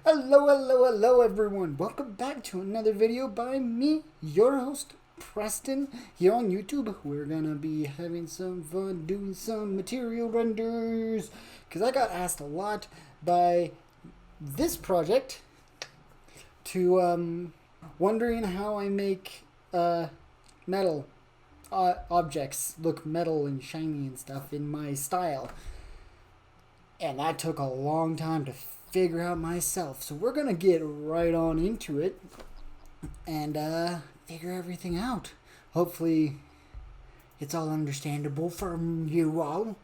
Hello everyone. Welcome back to another video by me, your host, Preston, here on YouTube. We're gonna be having some fun doing some material renders, because I got asked a lot by this project to, wondering how I make, metal objects look metal and shiny and stuff in my style. And that took a long time to figure out myself. So we're going to get right on into it and figure everything out. Hopefully it's all understandable for you all.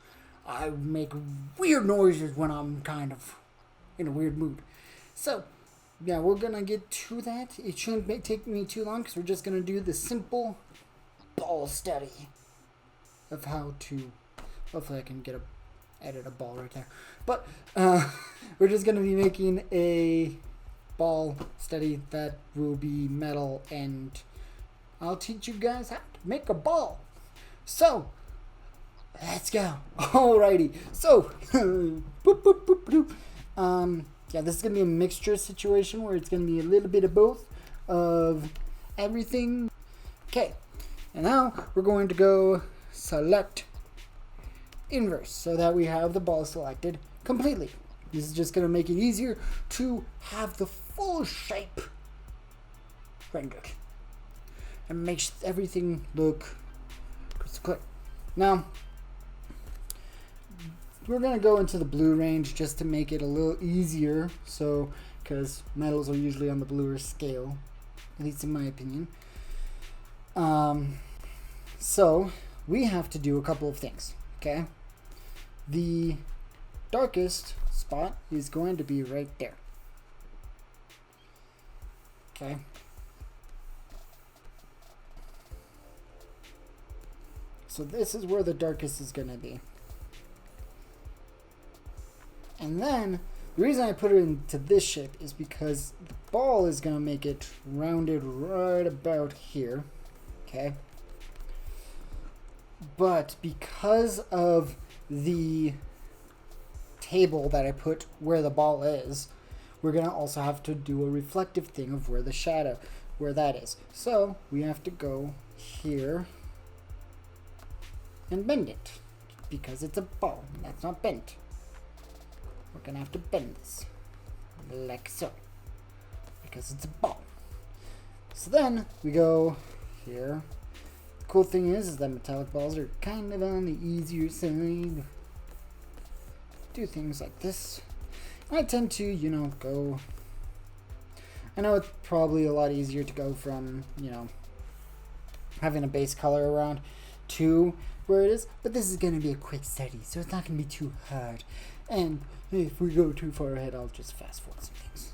I make weird noises when I'm kind of in a weird mood. So, yeah, we're going to get to that. It shouldn't take me too long because we're just going to do the simple ball study of how to... Hopefully I can edit a ball right there. But we're just going to be making a ball study that will be metal, and I'll teach you guys how to make a ball. So, let's go. Alrighty. So, boop, boop, boop, boop. Yeah, this is going to be a mixture situation where it's going to be a little bit of both of everything. Okay. And now we're going to go select inverse so that we have the ball selected completely. This is just going to make it easier to have the full shape rendered and makes everything look crystal clear. Now we're going to go into the blue range just to make it a little easier, so because metals are usually on the bluer scale, at least in my opinion. So we have to do a couple of things. Okay, the darkest spot is going to be right there. Okay. So this is where the darkest is going to be. And then the reason I put it into this shape is because the ball is going to make it rounded right about here. Okay. But because of the table that I put where the ball is, we're going to also have to do a reflective thing of where the shadow, where that is. So we have to go here and bend it because it's a ball. That's not bent. We're going to have to bend this like so because it's a ball. So then we go here. Cool thing is that metallic balls are kind of on the easier side. Do things like this. I tend to, go... I know it's probably a lot easier to go from, having a base color around to where it is, but this is going to be a quick study, so it's not going to be too hard. And if we go too far ahead, I'll just fast forward some things.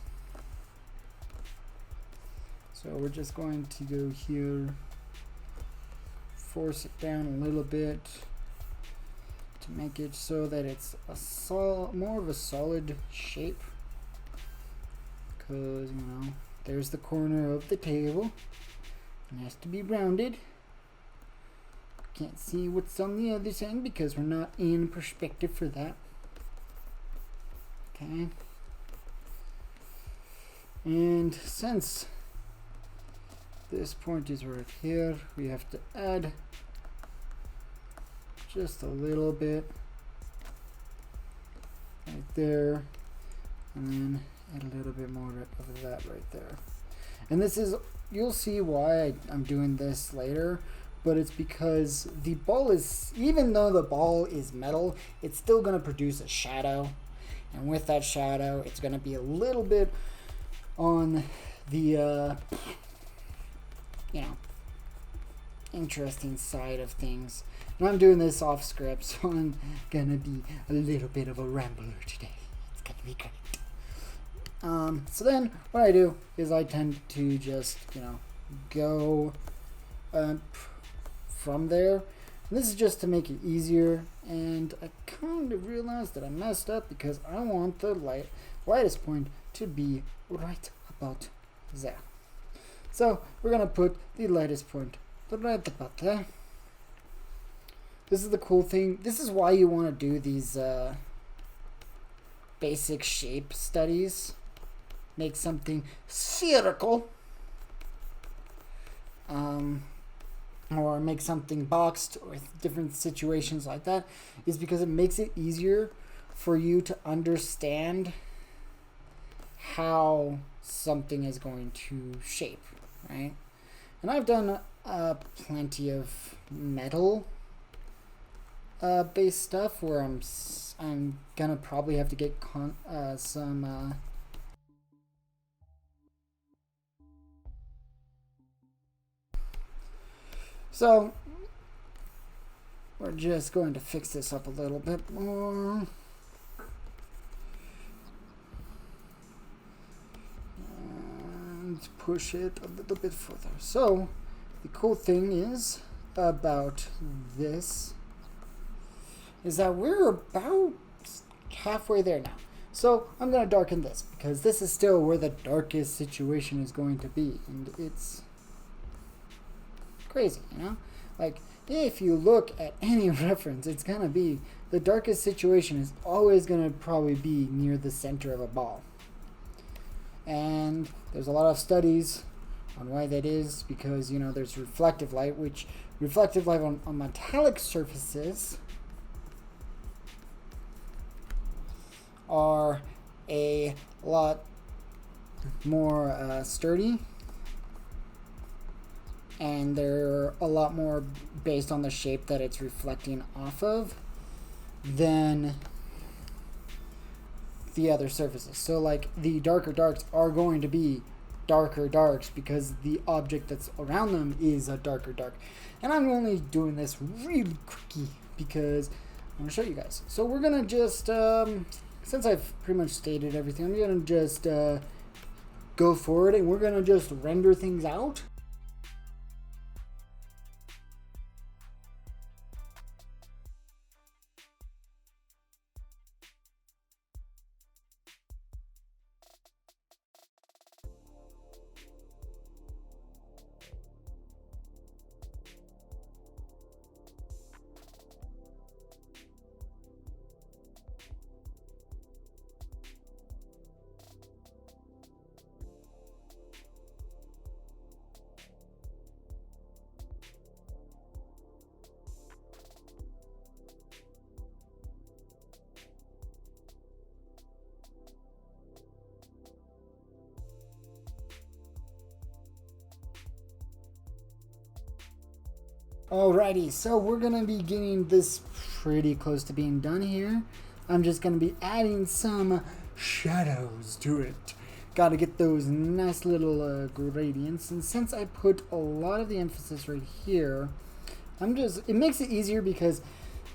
So we're just going to go here. Force it down a little bit to make it so that it's a more of a solid shape, because there's the corner of the table and it has to be rounded. Can't see what's on the other side because we're not in perspective for that. Okay, and since this point is right here, we have to add just a little bit right there, and then add a little bit more of that right there. And this is, you'll see why I'm doing this later, but it's because the ball is, even though the ball is metal, it's still going to produce a shadow, and with that shadow it's going to be a little bit on the interesting side of things. And I'm doing this off script, so I'm gonna be a little bit of a rambler today. It's gonna be great. So then what I do is I tend to just, go from there. And this is just to make it easier, and I kind of realized that I messed up because I want the lightest point to be right about there. So we're going to put the lightest point right about there. This is the cool thing. This is why you want to do these basic shape studies make something spherical, or make something boxed, or different situations like that, is because it makes it easier for you to understand how something is going to shape, right? And I've done plenty of metal based stuff where I'm gonna probably have to get some so we're just going to fix this up a little bit more. And push it a little bit further. So the cool thing is about this is that we're about halfway there now. So I'm going to darken this because this is still where the darkest situation is going to be. And it's crazy, you know? Like, if you look at any reference, it's going to be the darkest situation is always going to probably be near the center of a ball. And there's a lot of studies on why that is, because, you know, there's reflective light, which reflective light on metallic surfaces are a lot more sturdy, and they're a lot more based on the shape that it's reflecting off of than the other surfaces. So like the darker darks are going to be darker darks because the object that's around them is a darker dark. And I'm only doing this really quickly because I'm going to show you guys. So we're going to just, since I've pretty much stated everything, I'm going to just go forward and we're going to just render things out. Alrighty, so we're going to be getting this pretty close to being done here. I'm just going to be adding some shadows to it. Got to get those nice little gradients. And since I put a lot of the emphasis right here, it makes it easier because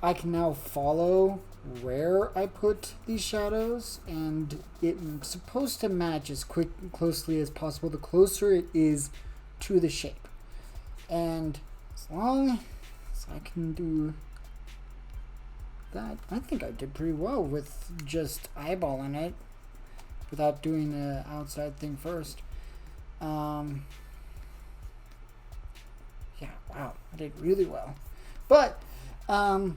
I can now follow where I put these shadows. And it's supposed to match as closely as possible, the closer it is to the shape. And as long as I can do that, I think I did pretty well with just eyeballing it without doing the outside thing first. Yeah, wow, I did really well. But we're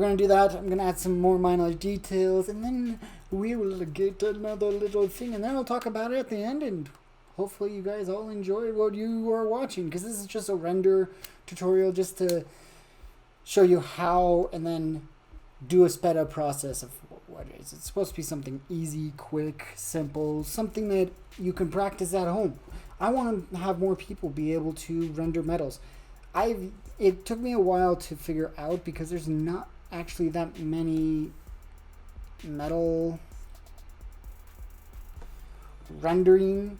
going to do that. I'm going to add some more minor details, and then we will get another little thing, and then I'll talk about it at the end, and hopefully you guys all enjoy what you are watching, because this is just a render tutorial just to show you how, and then do a sped up process of what it is. It's supposed to be something easy, quick, simple, something that you can practice at home. I want to have more people be able to render metals. It took me a while to figure out because there's not actually that many metal rendering.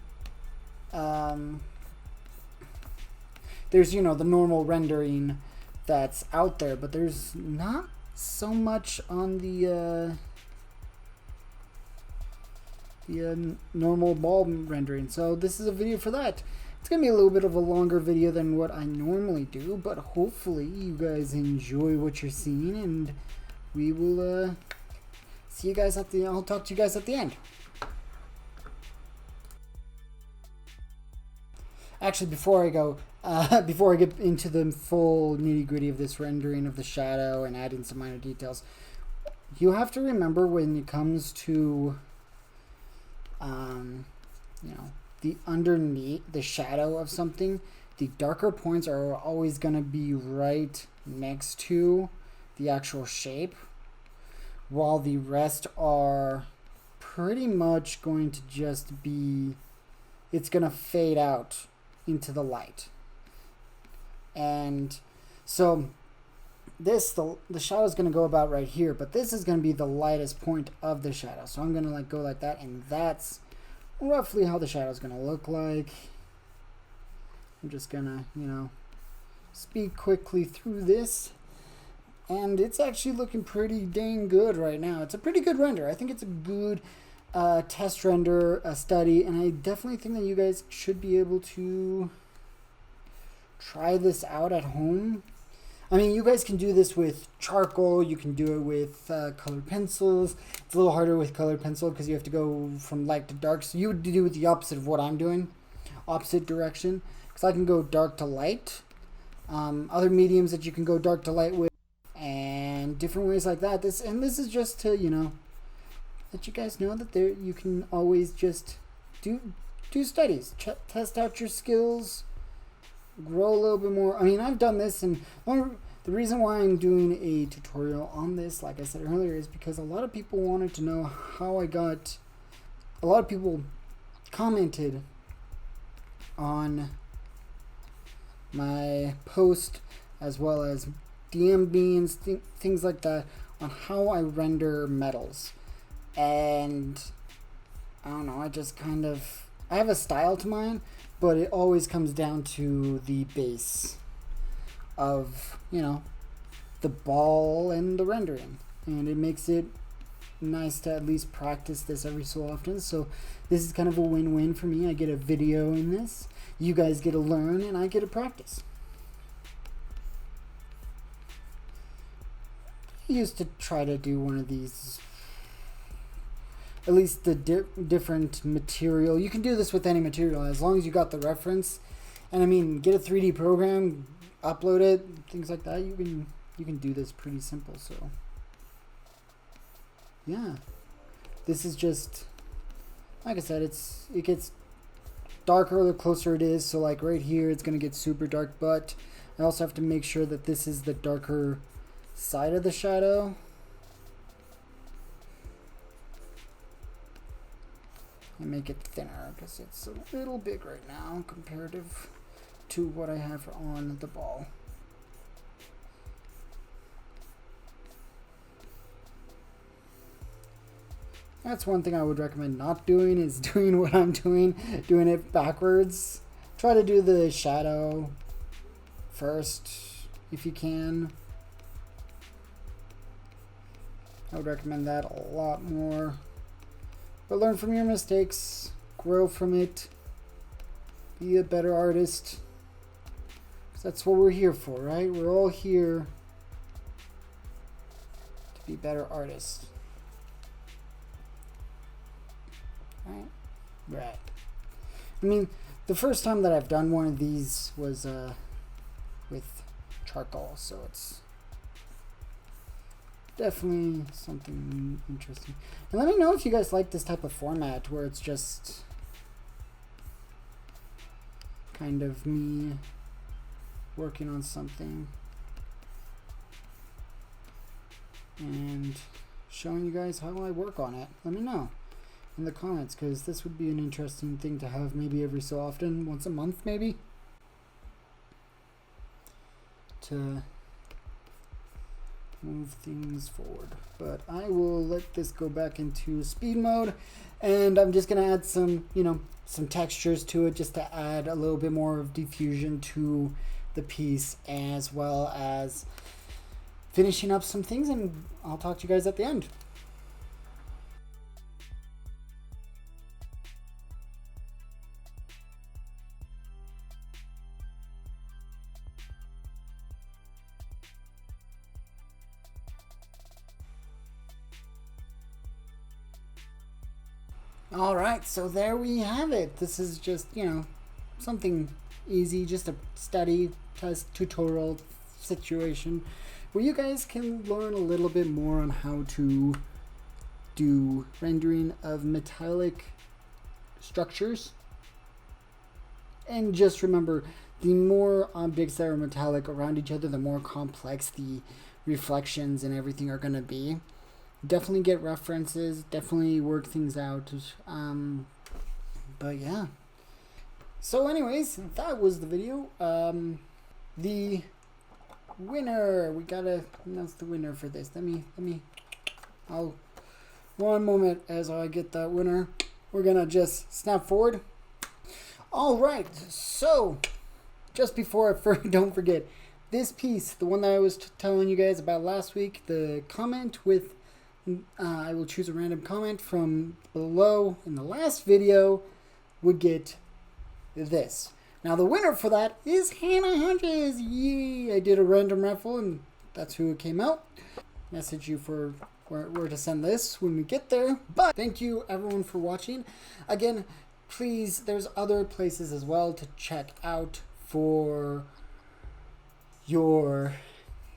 There's, you know, the normal rendering that's out there, but there's not so much on the normal ball rendering. So this is a video for that. It's gonna be a little bit of a longer video than what I normally do, but hopefully you guys enjoy what you're seeing, and we will see you guys at the. I'll talk to you guys at the end. Actually, before I go, before I get into the full nitty-gritty of this rendering of the shadow and adding some minor details, you have to remember when it comes to you know, the underneath, the shadow of something, the darker points are always going to be right next to the actual shape, while the rest are pretty much going to just be, it's going to fade out into the light. And so this, the shadow is going to go about right here, but this is going to be the lightest point of the shadow. So I'm going to go like that, and that's roughly how the shadow is going to look like. I'm just going to, speed quickly through this. And it's actually looking pretty dang good right now. It's a pretty good render. I think it's a good test render, study, and I definitely think that you guys should be able to try this out at home. I mean, you guys can do this with charcoal. You can do it with colored pencils. It's a little harder with colored pencil because you have to go from light to dark. So you would do it the opposite of what I'm doing, opposite direction. Because I can go dark to light. Other mediums that you can go dark to light with, and different ways like that. This is just to let you guys know that you can always just do studies, test out your skills. Grow a little bit more. I mean, I've done this, and the reason why I'm doing a tutorial on this, like I said earlier, is because a lot of people wanted to know how I got. A lot of people commented on my post, as well as DM me and things like that, on how I render metals. And I don't know, I have a style to mine, but it always comes down to the base of, the ball and the rendering. And it makes it nice to at least practice this every so often. So this is kind of a win-win for me. I get a video in this, you guys get to learn, and I get to practice. I used to try to do one of these, at least the different material. You can do this with any material as long as you got the reference. And I mean, get a 3D program, upload it, things like that. You can do this pretty simple. So yeah, this is just, like I said, it gets darker the closer it is. So like right here, it's gonna get super dark, but I also have to make sure that this is the darker side of the shadow. And make it thinner because it's a little big right now comparative to what I have on the ball. That's one thing I would recommend not doing, is doing what I'm doing it backwards. Try to do the shadow first if you can. I would recommend that a lot more. But learn from your mistakes, grow from it, be a better artist. 'Cause that's what we're here for, right? We're all here to be better artists. Right. I mean, the first time that I've done one of these was with charcoal, so it's definitely something interesting. And let me know if you guys like this type of format where it's just kind of me working on something and showing you guys how I work on it. Let me know in the comments, because this would be an interesting thing to have maybe every so often, once a month maybe, to move things forward. But I will let this go back into speed mode, and I'm just gonna add some some textures to it, just to add a little bit more of diffusion to the piece, as well as finishing up some things, and I'll talk to you guys at the end. Alright, so there we have it. This is just, something easy, just a study, test, tutorial situation where you guys can learn a little bit more on how to do rendering of metallic structures. And just remember, the more objects that are metallic around each other, the more complex the reflections and everything are going to be. Definitely get references, definitely work things out. But yeah. So anyways, that was the video. The winner, we gotta announce the winner for this. I'll, one moment as I get that winner. We're gonna just snap forward. All right, so just before don't forget, this piece, the one that I was telling you guys about last week, the comment with, I will choose a random comment from below in the last video, would get this. Now the winner for that is Hannah Hodges. Yay! I did a random raffle and that's who it came out. Message you for where to send this when we get there. But thank you everyone for watching. Again, please, there's other places as well to check out for your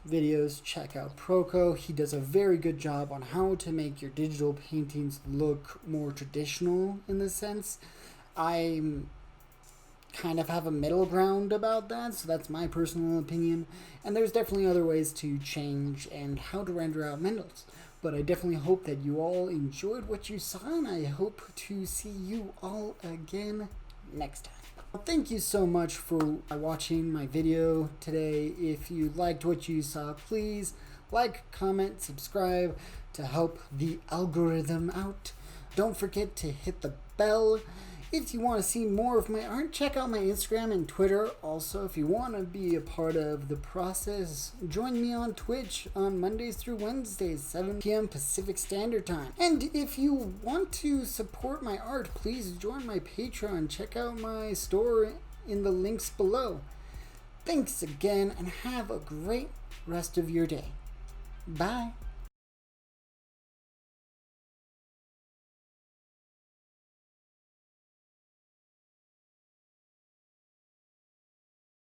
videos. Check out Proco. He does a very good job on how to make your digital paintings look more traditional in this sense. I'm kind of have a middle ground about that, so that's my personal opinion. And there's definitely other ways to change and how to render out Mendels. But I definitely hope that you all enjoyed what you saw, and I hope to see you all again next time. Thank you so much for watching my video today. If you liked what you saw, please like, comment, subscribe to help the algorithm out. Don't forget to hit the bell. If you want to see more of my art, check out my Instagram and Twitter. Also, if you want to be a part of the process, join me on Twitch on Mondays through Wednesdays, 7 p.m. Pacific Standard Time. And if you want to support my art, please join my Patreon. Check out my store in the links below. Thanks again, and have a great rest of your day. Bye.